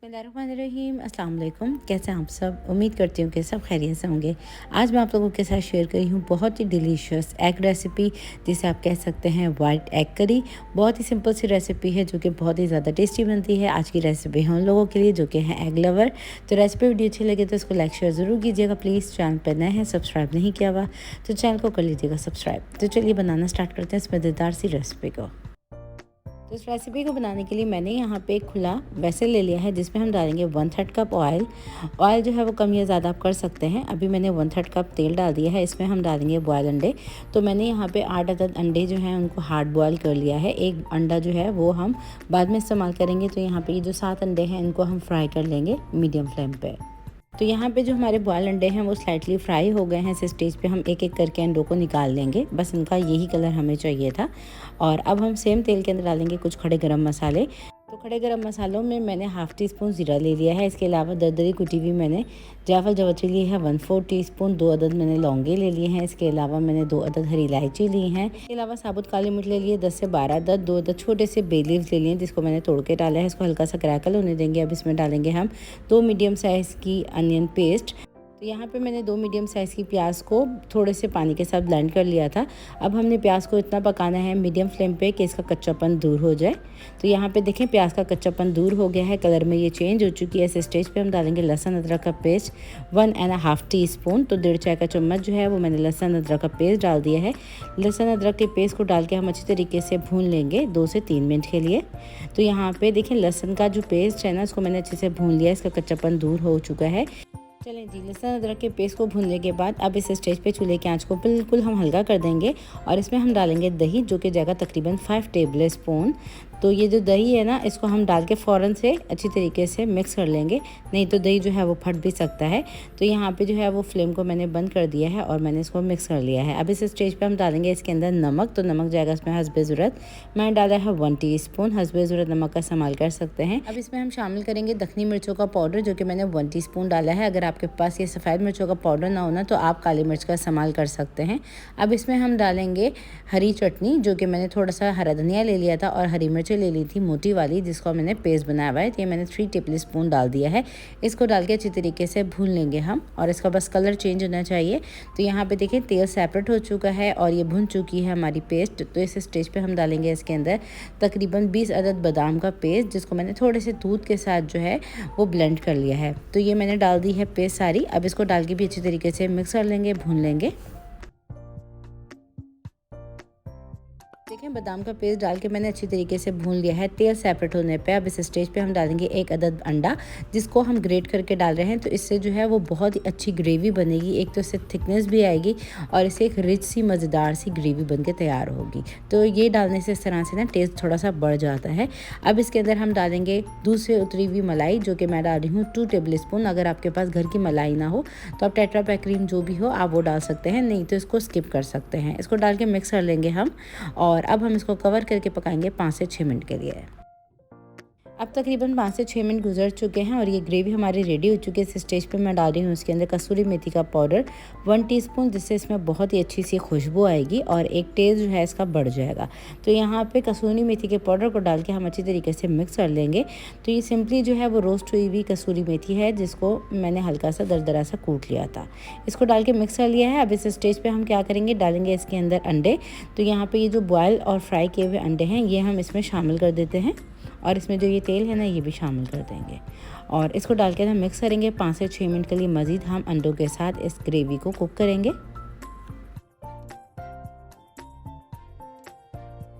बिस्मिल्लाहिर्रहमानिर्रहीम। अस्सलाम वालेकुम। कैसे हैं आप सब? उम्मीद करती हूँ कि सब खैरियत से होंगे। आज मैं आप लोगों के साथ शेयर करी हूँ बहुत ही डिलीशियस एग रेसिपी, जिसे आप कह सकते हैं वाइट एग करी। बहुत ही सिंपल सी रेसिपी है जो कि बहुत ही ज़्यादा टेस्टी बनती है। आज की रेसिपी है उन लोगों के लिए जो कि हैं एग लवर। तो रेसिपी वीडियो अच्छी लगे तो इसको लाइक शेयर ज़रूर कीजिएगा प्लीज़। चैनल पर नए हैं, सब्सक्राइब नहीं किया हुआ तो चैनल को कर लीजिएगा सब्सक्राइब। तो चलिए बनाना स्टार्ट करते हैं इस मज़ेदार सी रेसिपी को। तो इस रेसिपी को बनाने के लिए मैंने यहाँ पे एक खुला वेसल ले लिया है जिसमें हम डालेंगे 1/3 कप ऑयल। ऑयल जो है वो कम या ज़्यादा आप कर सकते हैं। अभी मैंने 1/3 कप तेल डाल दिया है। इसमें हम डालेंगे बॉयल अंडे। तो मैंने यहाँ पे 8 अदद अंडे जो हैं उनको हार्ड बॉयल कर लिया है। एक अंडा जो है वो हम बाद में इस्तेमाल करेंगे। तो यहाँ पर ये जो 7 अंडे हैं इनको हम फ्राई कर लेंगे मीडियम फ्लेम पर। तो यहाँ पे जो हमारे बॉयल अंडे हैं वो स्लाइटली फ्राई हो गए हैं। इस स्टेज पे हम एक एक करके अंडों को निकाल लेंगे। बस इनका यही कलर हमें चाहिए था। और अब हम सेम तेल के अंदर डालेंगे कुछ खड़े गरम मसाले। तो खड़े गरम मसालों में मैंने हाफ़ टी स्पून ज़ीरा ले लिया है। इसके अलावा दरदरी कुटी हुई मैंने जायफल जावित्री ली है 1/4 टीस्पून। 2 अदद मैंने लौंगे ले लिए हैं। इसके अलावा मैंने 2 अदद हरी इलायची ली हैं। इसके अलावा साबुत काली मिर्च ले लिए 10 से 12 अदद। 2 अदद छोटे से बे लीव्स ले लिए जिसको मैंने तोड़ के डाला है। इसको हल्का सा क्रैकल होने देंगे। अब इसमें डालेंगे हम 2 मीडियम साइज़ की अनियन पेस्ट। तो यहाँ पे मैंने 2 मीडियम साइज़ की प्याज को थोड़े से पानी के साथ ब्लेंड कर लिया था। अब हमने प्याज को इतना पकाना है मीडियम फ्लेम पे कि इसका कच्चापन दूर हो जाए। तो यहाँ पे देखें प्याज का कच्चापन दूर हो गया है, कलर में ये चेंज हो चुकी है। इस स्टेज पे हम डालेंगे लहसुन अदरक का पेस्ट 1.5 टीस्पून। तो 1.5 चाय का चम्मच जो है वो मैंने लहसुन अदरक का पेस्ट डाल दिया है। लहसुन अदरक के पेस्ट को डाल के हम अच्छी तरीके से भून लेंगे 2 से 3 मिनट के लिए। तो यहाँ पे देखें लहसुन का जो पेस्ट है ना उसको मैंने अच्छे से भून लिया, इसका कच्चापन दूर हो चुका है। चलें जी, लहसुन अदरक के पेस्ट को भूनने के बाद अब इस स्टेज पे चूल्हे की आंच को बिल्कुल हम हल्का कर देंगे और इसमें हम डालेंगे दही जो कि जाएगा तकरीबन 5 टेबल स्पून। तो ये जो दही है ना इसको हम डाल के फ़ौरन से अच्छी तरीके से मिक्स कर लेंगे, नहीं तो दही जो है वो फट भी सकता है। तो यहाँ पे जो है वो फ्लेम को मैंने बंद कर दिया है और मैंने इसको मिक्स कर लिया है। अब इस स्टेज पे हम डालेंगे इसके अंदर नमक। तो नमक जाएगा इसमें हस्बे ज़रूरत। मैंने डाला है 1 टीस्पून। हस्बे ज़रूरत नमक का इस्तेमाल कर सकते हैं। अब इसमें हम शामिल करेंगे दखनी मिर्चों का पाउडर जो कि मैंने 1 टीस्पून डाला है। अगर आपके पास ये सफ़ेद मिर्चों का पाउडर ना होना तो आप काली मिर्च का इस्तेमाल कर सकते हैं। अब इसमें हम डालेंगे हरी चटनी जो कि मैंने थोड़ा सा हरा धनिया ले लिया था और हरी मिर्चें ले ली थी मोटी वाली जिसको मैंने पेस्ट बनाया हुआ है। तो ये मैंने 3 टेबल स्पून डाल दिया है। इसको डाल के अच्छी तरीके से भून लेंगे हम और इसका बस कलर चेंज होना चाहिए। तो यहाँ पे देखिए तेल सेपरेट हो चुका है और ये भुन चुकी है हमारी पेस्ट। तो इस स्टेज पे हम डालेंगे इसके अंदर तकरीबन 20 अदद बादाम का पेस्ट जिसको मैंने थोड़े से दूध के साथ जो है वो ब्लेंड कर लिया है। तो ये मैंने डाल दी है पेस्ट सारी। अब इसको डाल के भी अच्छी तरीके से मिक्स कर लेंगे, भून लेंगे। देखें बादाम का पेस्ट डाल के मैंने अच्छी तरीके से भून लिया है तेल सेपरेट होने पे। अब इस स्टेज पे हम डालेंगे 1 अदद अंडा जिसको हम ग्रेट करके डाल रहे हैं। तो इससे जो है वो बहुत ही अच्छी ग्रेवी बनेगी। एक तो इससे थिकनेस भी आएगी और इससे एक रिच सी मज़ेदार सी ग्रेवी बन के तैयार होगी। तो ये डालने से इस तरह से ना टेस्ट थोड़ा सा बढ़ जाता है। अब इसके अंदर हम डालेंगे दूध से उतरी हुई मलाई जो कि मैं डाल रही हूँ 2 टेबल स्पून। अगर आपके पास घर की मलाई ना हो तो आप टेट्रा पैक क्रीम जो भी हो आप वो डाल सकते हैं, नहीं तो इसको स्किप कर सकते हैं। इसको डाल के मिक्स कर लेंगे हम और अब हम इसको कवर करके पकाएंगे 5 से 6 मिनट के लिए। अब तकरीबन 5 से 6 मिनट गुजर चुके हैं और ये ग्रेवी हमारी रेडी हो चुकी है। इस स्टेज पे मैं डाल रही हूँ उसके अंदर कसूरी मेथी का पाउडर 1 टीस्पून जिससे इसमें बहुत ही अच्छी सी खुशबू आएगी और एक टेस्ट जो है इसका बढ़ जाएगा। तो यहाँ पे कसूरी मेथी के पाउडर को डाल के हम अच्छी तरीके से मिक्स कर लेंगे। तो ये सिंपली जो है वो रोस्ट हुई हुई कसूरी मेथी है जिसको मैंने हल्का सा दरदरा सा कूट लिया था। इसको डाल के मिक्स कर लिया है। अब इस स्टेज पर हम क्या करेंगे, डालेंगे इसके अंदर अंडे। तो यहाँ पर ये जो बॉयल और फ्राई किए हुए अंडे हैं ये हम इसमें शामिल कर देते हैं और इसमें जो ये तेल है ना ये भी शामिल कर देंगे और इसको डाल के हम मिक्स करेंगे। 5 से 6 मिनट के लिए मज़ीद हम अंडों के साथ इस ग्रेवी को कुक करेंगे।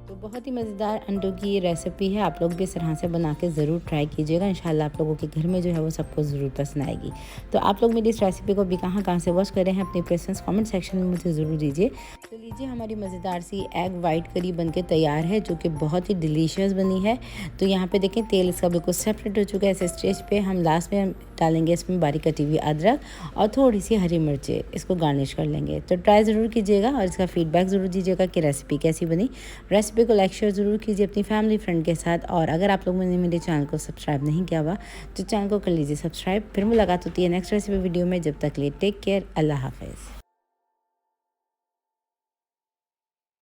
तो बहुत ही मज़ेदार अंडों की ये रेसिपी है। आप लोग भी इस तरह से बना के ज़रूर ट्राई कीजिएगा। इंशाल्लाह आप लोगों के घर में जो है वो सबको ज़रूर पसंद आएगी। तो आप लोग मेरी इस रेसिपी को भी कहाँ से वॉच कर रहे हैं अपनी प्रेफरेंस कमेंट सेक्शन में मुझे ज़रूर दीजिए। तो लीजिए हमारी मज़ेदार सी एग वाइट करी बनके तैयार है जो कि बहुत ही डिलीशियस बनी है। तो यहाँ पे देखें तेल इसका बिल्कुल सेपरेट हो चुका है। इस स्टेज पे हम लास्ट में डालेंगे इसमें बारीक कटी हुई अदरक और थोड़ी सी हरी मिर्चें, इसको गार्निश कर लेंगे। तो ट्राई ज़रूर कीजिएगा और इसका फीडबैक ज़रूर दीजिएगा कि रेसिपी कैसी बनी। रेसिपी को लाइक शेयर ज़रूर कीजिए अपनी फैमिली फ्रेंड के साथ और अगर आप लोगों ने मेरे चैनल को सब्सक्राइब नहीं किया हुआ तो चैनल को कर लीजिए सब्सक्राइब। फिर मुलाकात होती है नेक्स्ट रेसिपी वीडियो में। जब तक लिए टेक केयर, अल्लाह हाफिज़।